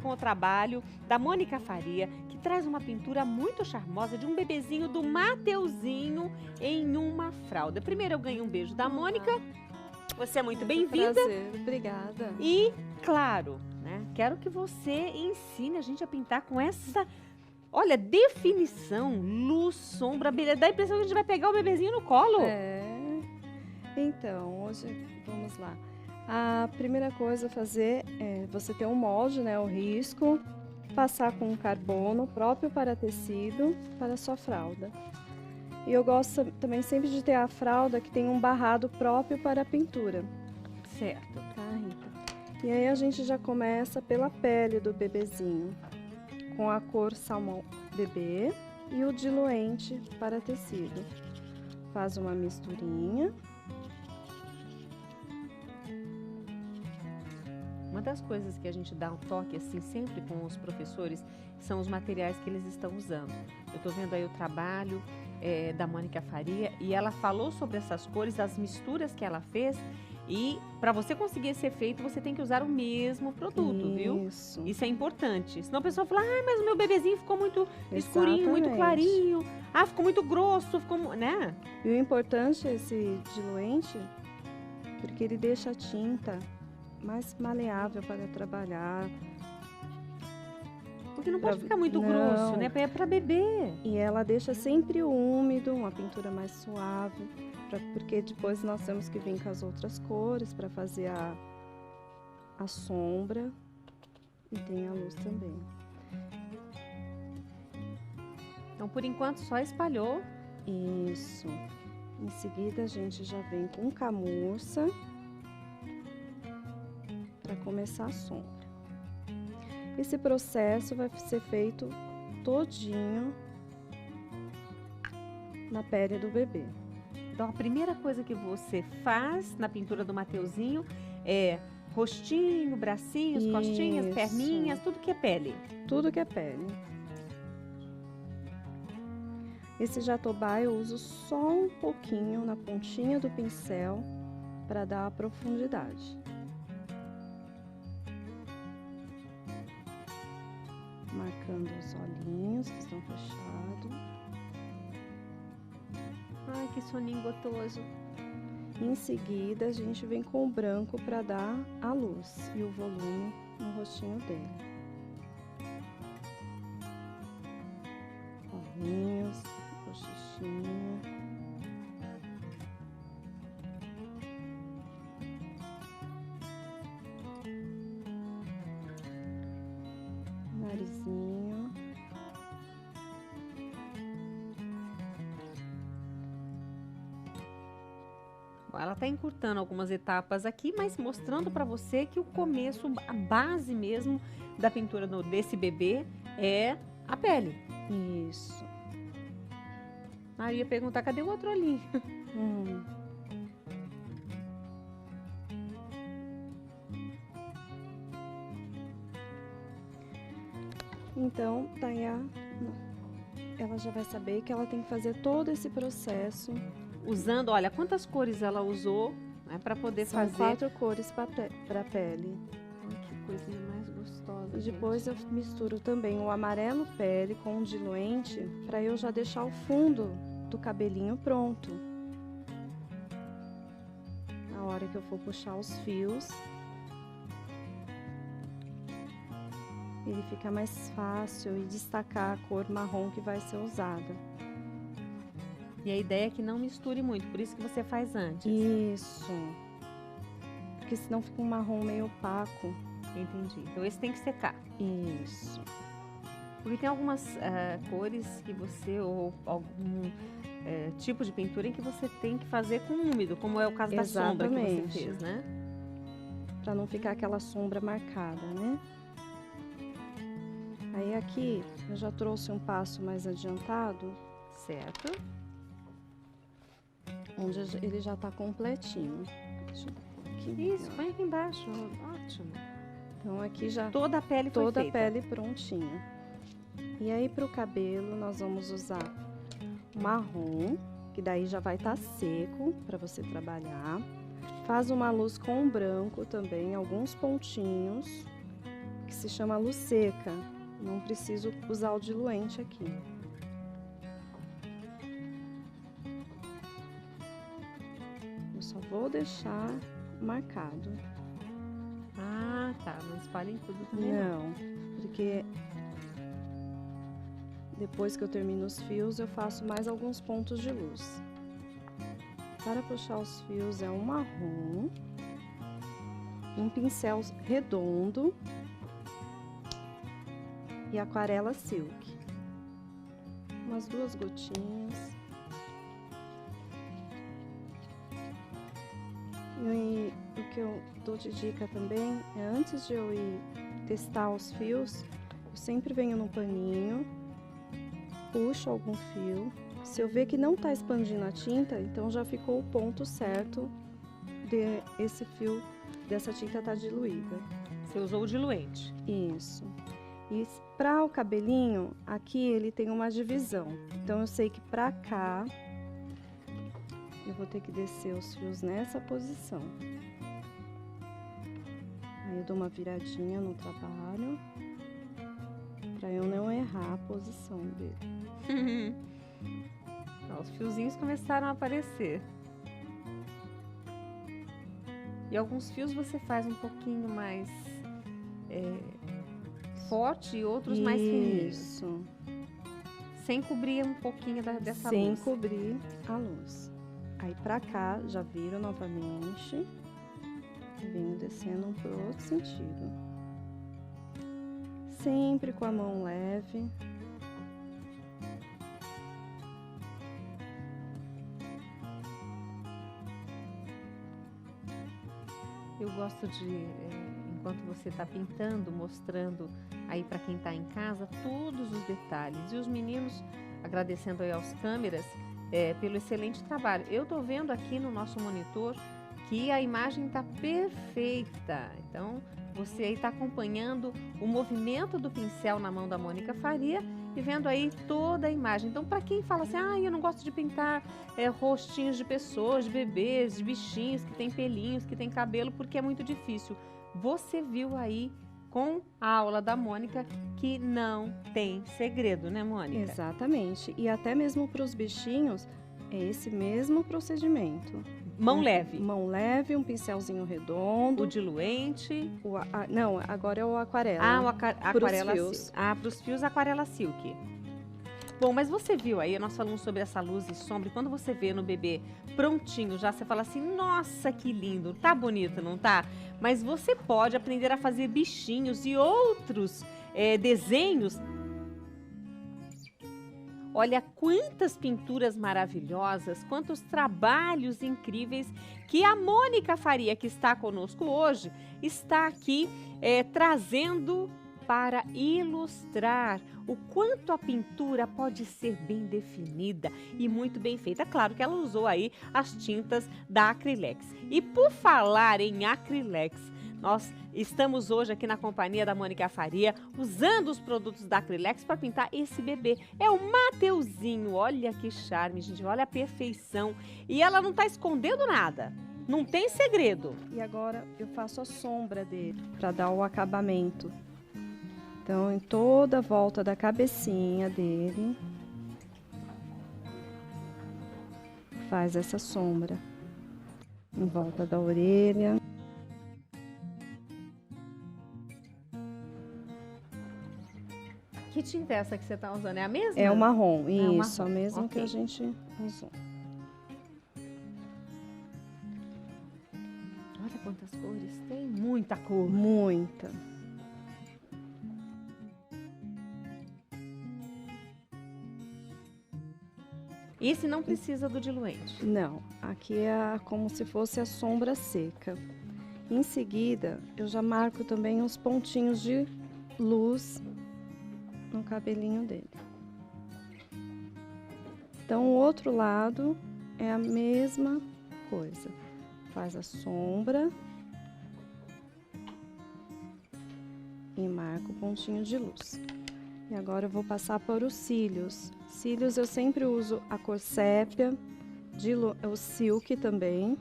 com o trabalho da Mônica Faria, que traz uma pintura muito charmosa de um bebezinho do Mateuzinho em uma fralda. Primeiro eu ganhei um beijo da Mônica. Você é muito bem-vinda. Prazer, obrigada. E, claro, né, quero que você ensine a gente a pintar com essa, olha, definição, luz, sombra, beleza. Dá a impressão que a gente vai pegar o bebezinho no colo. Então, hoje, vamos lá. A primeira coisa a fazer é você ter um molde, né, o risco, passar com um carbono próprio para tecido, para a sua fralda. E eu gosto também sempre de ter a fralda que tem um barrado próprio para a pintura. Certo. Tá, Rita? E aí a gente já começa pela pele do bebezinho, com a cor salmão bebê e o diluente para tecido. Faz uma misturinha. Uma das coisas que a gente dá um toque assim sempre com os professores são os materiais que eles estão usando. Eu estou vendo aí o trabalho da Mônica Faria e ela falou sobre essas cores, as misturas que ela fez, e para você conseguir esse efeito você tem que usar o mesmo produto, viu? Isso é importante. Senão a pessoa fala, mas o meu bebezinho ficou muito escurinho, muito clarinho, ficou muito grosso, né? E o importante é esse diluente, porque ele deixa a tinta mais maleável para trabalhar. Porque não pode ficar muito grosso, né? É para bebê. E ela deixa sempre úmido, uma pintura mais suave, porque depois nós temos que vir com as outras cores para fazer a sombra e tem a luz também. Então, por enquanto, só espalhou. Isso. Em seguida, a gente já vem com camurça para começar a sombra. Esse processo vai ser feito todinho na pele do bebê. Então, a primeira coisa que você faz na pintura do Mateuzinho é rostinho, bracinhos, costinhas, perninhas, tudo que é pele. Tudo que é pele. Esse jatobá eu uso só um pouquinho na pontinha do pincel para dar a profundidade. Marcando os olhinhos que estão fechados. Ai, que soninho gostoso. Em seguida, a gente vem com o branco para dar a luz e o volume no rostinho dele. Olhinhos, bochechinha. Narizinho. Ela está encurtando algumas etapas aqui, mas mostrando para você que o começo, a base mesmo da pintura desse bebê é a pele. Isso. Eu ia perguntar, cadê o outro olhinho? Então, daí ela já vai saber que ela tem que fazer todo esse processo. Usando, olha, quantas cores ela usou, né, para poder fazer. São 4 cores para a pele. Ai, que coisinha mais gostosa. E depois eu misturo também o amarelo pele com o diluente para eu já deixar o fundo do cabelinho pronto. Na hora que eu for puxar os fios, ele fica mais fácil e destacar a cor marrom que vai ser usada. E a ideia é que não misture muito, por isso que você faz antes. Isso. Porque senão fica um marrom meio opaco. Entendi. Então esse tem que secar. Isso. Porque tem algumas cores que você, ou algum tipo de pintura em que você tem que fazer com úmido, como é o caso da sombra que você fez, né? Pra não ficar aquela sombra marcada, né? Aí aqui eu já trouxe um passo mais adiantado. Certo. Onde ele já tá completinho. Deixa eu pôr aqui. Isso, põe aqui embaixo. Ótimo. Então aqui já toda a pele foi toda feita. a pele prontinha. E aí pro cabelo nós vamos usar marrom, que daí já vai estar seco para você trabalhar. Faz uma luz com branco também, alguns pontinhos, que que se chama luz seca. Não preciso usar o diluente aqui. Eu só vou deixar marcado. Ah, tá. Não espalhem tudo também. Não, porque depois que eu termino os fios, eu faço mais alguns pontos de luz. Para puxar os fios é um marrom, um pincel redondo e aquarela silk. Umas 2 gotinhas. E o que eu dou de dica também é, antes de eu ir testar os fios, eu sempre venho no paninho, puxo algum fio. Se eu ver que não está expandindo a tinta, então já ficou o ponto certo de esse fio dessa tinta tá diluída. Você usou o diluente. Isso. E para o cabelinho, aqui ele tem uma divisão. Então eu sei que para cá eu vou ter que descer os fios nessa posição. Aí eu dou uma viradinha no trabalho para eu não errar a posição dele. Os fiozinhos começaram a aparecer. E alguns fios você faz um pouquinho mais forte e outros mais fininhos. Isso. Sem cobrir um pouquinho dessa Sem luz. cobrir a luz. Aí pra cá, já viro novamente. E venho descendo pro outro sentido. Sempre com a mão leve. Eu gosto de, enquanto você está pintando, mostrando aí para quem está em casa todos os detalhes. E os meninos, agradecendo aí aos câmeras pelo excelente trabalho. Eu estou vendo aqui no nosso monitor que a imagem está perfeita. Então, você aí está acompanhando o movimento do pincel na mão da Mônica Faria e vendo aí toda a imagem. Então, para quem fala assim, eu não gosto de pintar rostinhos de pessoas, de bebês, de bichinhos que tem pelinhos, que tem cabelo, porque é muito difícil. Você viu aí com a aula da Mônica que não tem segredo, né, Mônica? Exatamente. E até mesmo para os bichinhos, é esse mesmo procedimento. Mão leve. Mão leve, um pincelzinho redondo. O diluente. Não, agora é o aquarela. Ah, o aquarela fios. silk. Ah, para os fios, aquarela silk. Bom, mas você viu aí, nós falamos sobre essa luz e sombra, e quando você vê no bebê prontinho já, você fala assim, nossa, que lindo, tá bonito, não tá? Mas você pode aprender a fazer bichinhos e outros desenhos. Olha quantas pinturas maravilhosas, quantos trabalhos incríveis que a Mônica Faria, que está conosco hoje, está aqui trazendo para ilustrar o quanto a pintura pode ser bem definida e muito bem feita. Claro que ela usou aí as tintas da Acrylex. E por falar em Acrylex, nós estamos hoje aqui na companhia da Mônica Faria, usando os produtos da Acrylex para pintar esse bebê. É o Mateuzinho, olha que charme, gente, olha a perfeição. E ela não está escondendo nada, não tem segredo. E agora eu faço a sombra dele para dar o acabamento. Então, em toda a volta da cabecinha dele, faz essa sombra. Em volta da orelha. Que tinta é essa que você está usando? É a mesma? É o marrom, o isso, marrom. a mesma que Ok. a gente usou. Olha quantas cores, tem muita cor. Muita. Esse não precisa do diluente. Não, aqui é como se fosse a sombra seca. Em seguida, eu já marco também os pontinhos de luz no cabelinho dele. Então, o outro lado é a mesma coisa. Faz a sombra e marca o pontinho de luz. E agora eu vou passar para os cílios. Cílios eu sempre uso a cor sépia, o silk também.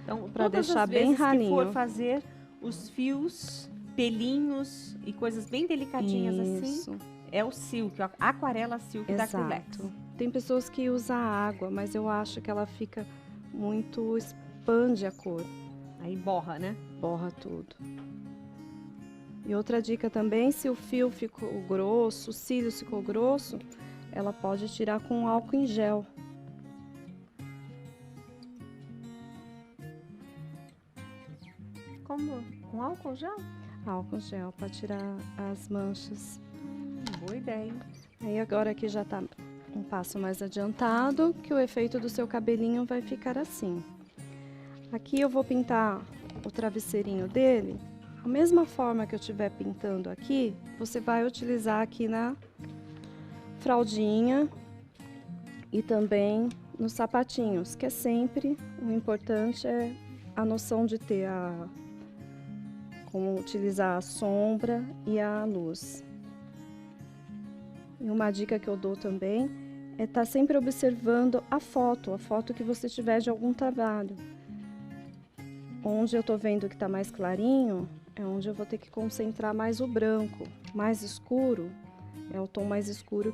Então, Pra todas deixar as bem vezes ralinho. que for fazer os fios pelinhos e coisas bem delicadinhas Isso. assim. É o silk, a aquarela silk da Acrylex. Exato. Tem pessoas que usam água, mas eu acho que ela fica muito, expande a cor, Aí borra, né? borra tudo. E outra dica também, se o fio ficou grosso, o cílio ficou grosso, ela pode tirar com álcool em gel. Como? Com álcool gel? Álcool em gel para tirar as manchas. Boa ideia. Aí agora que já tá um passo mais adiantado, que o efeito do seu cabelinho vai ficar assim. Aqui eu vou pintar o travesseirinho dele. A mesma forma que eu estiver pintando aqui, você vai utilizar aqui na fraldinha e também nos sapatinhos, que é sempre, o importante é a noção de ter como utilizar a sombra e a luz. E uma dica que eu dou também é estar sempre observando a foto que você tiver de algum trabalho. Onde eu tô vendo que tá mais clarinho, é onde eu vou ter que concentrar mais o branco. Mais escuro, é o tom mais escuro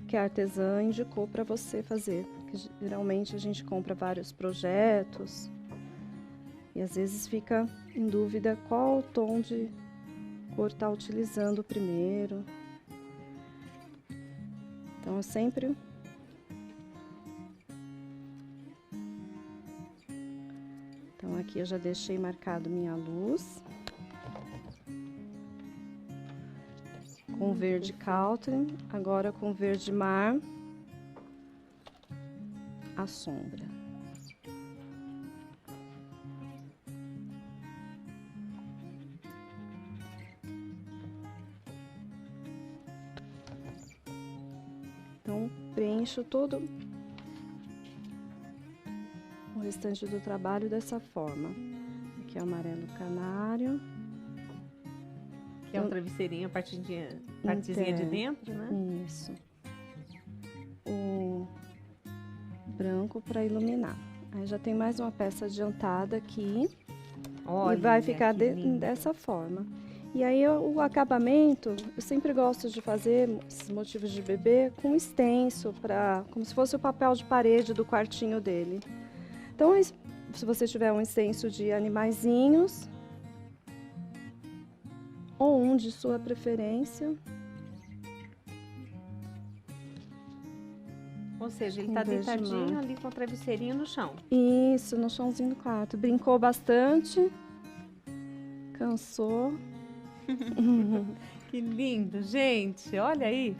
que a artesã indicou para você fazer. Porque geralmente a gente compra vários projetos e às vezes fica em dúvida qual tom de cor tá utilizando primeiro. Então, eu sempre... Então, aqui eu já deixei marcado minha luz. Com verde Caltrim, agora com verde mar, a sombra. Então, preencho todo o restante do trabalho dessa forma. Aqui é o amarelo canário. Que é um travesseirinho, a partezinha de dentro, né? Isso. O branco para iluminar. Aí já tem mais uma peça adiantada aqui. Olha, e vai ficar que lindo. dessa forma. E aí o acabamento, eu sempre gosto de fazer esses motivos de bebê com extenso, como se fosse o papel de parede do quartinho dele. Então, se você tiver um extenso de animaizinhos, ou um de sua preferência. Ou seja, ele Com tá verde deitadinho mar. ali com o travesseirinho no chão. Isso, no chãozinho do quarto. Brincou bastante, cansou. Que lindo, gente. Olha aí.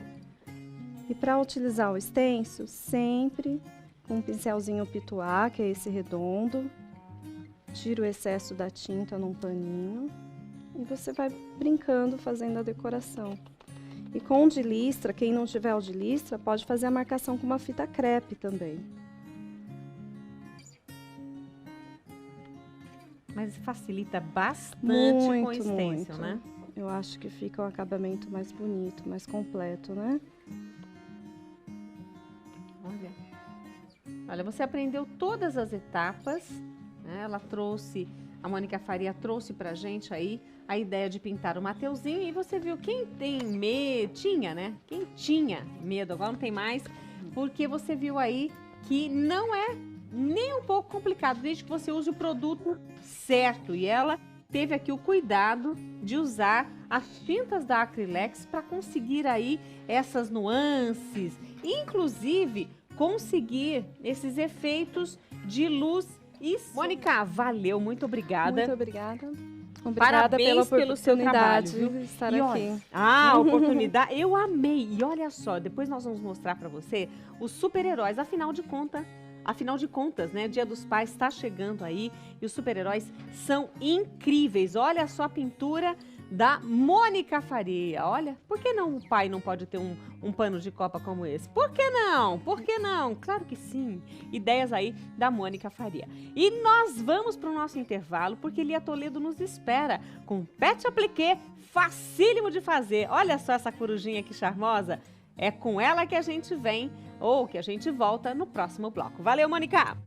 E para utilizar o extenso, sempre com um pincelzinho pituá, que é esse redondo. Tira o excesso da tinta num paninho. E você vai brincando, fazendo a decoração. E com o de listra, quem não tiver o de listra, pode fazer a marcação com uma fita crepe também. Mas facilita bastante com o stencil, muito. né? Eu acho que fica um acabamento mais bonito, mais completo, né? Olha, você aprendeu todas as etapas, né? A Mônica Faria trouxe pra gente aí a ideia de pintar o Mateuzinho e você viu quem tem medo, Quem tinha medo, agora não tem mais, porque você viu aí que não é nem um pouco complicado, desde que você use o produto certo. E ela teve aqui o cuidado de usar as tintas da Acrylex para conseguir aí essas nuances, inclusive conseguir esses efeitos de luz e sombra. Mônica, valeu, muito obrigada. Muito obrigada. Obrigada Parabéns pela pelo seu oportunidade trabalho, de estar E aqui. olha, a oportunidade, eu amei. E olha só, depois nós vamos mostrar para você os super-heróis, afinal de contas, né? Dia dos Pais está chegando aí e os super-heróis são incríveis. Olha só a pintura da Mônica Faria. Olha, por que não o pai não pode ter um pano de copa como esse? Por que não? Por que não? Claro que sim. Ideias aí da Mônica Faria. E nós vamos para o nosso intervalo, porque Lia Toledo nos espera com pet appliqué facílimo de fazer. Olha só essa corujinha que charmosa. É com ela que a gente vem, ou que a gente volta no próximo bloco. Valeu, Mônica!